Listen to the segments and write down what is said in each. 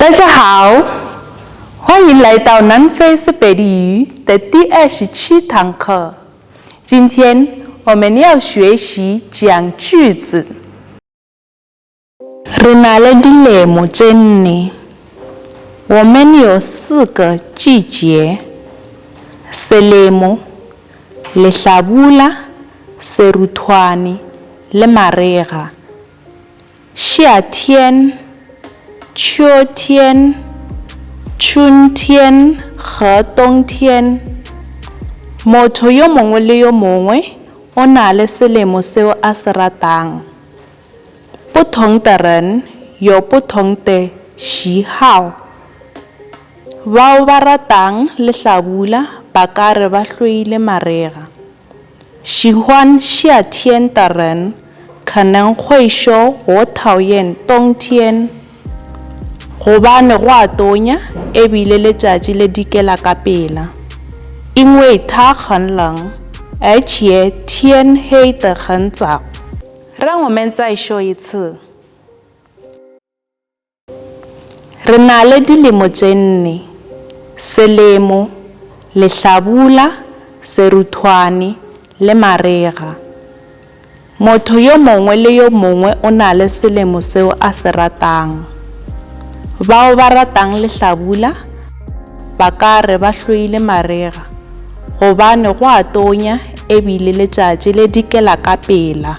大家好，欢迎来到南非斯北地语的第27堂课。今天我们要学习讲句子。Re na le dilemo tse nne，我们有4个季节：selemo, lehlabula, seruthwane le mariga。夏天、秋天、春天和冬天。motho yo mongwe le yo mongwe o na le selemo seo a se ratang。不同的人有不同的喜好。bao ba ratang lehlabula ba ka re ba hloile mariga。喜欢夏天的人可能会说我讨厌冬天。gobane go a tonya ebile letšatši le dikela ka pela，因为它很冷，而且天黑得很早。让我们再说一次。Re na le dilemo tse nne: selemo, lehlabula, seruthwane le mariga。motho yo mongwe le yo mongwe o na le selemo seo a se ratang。bao ba ratang lehlabula ba ka re ba hloile mariga gobane go a tonya ebile letšatši le dikela ka pela。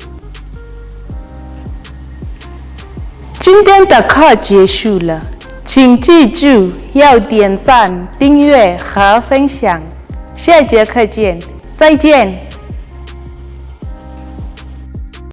今天的课结束了，请记住要点赞、订阅和分享。下节课见，再见。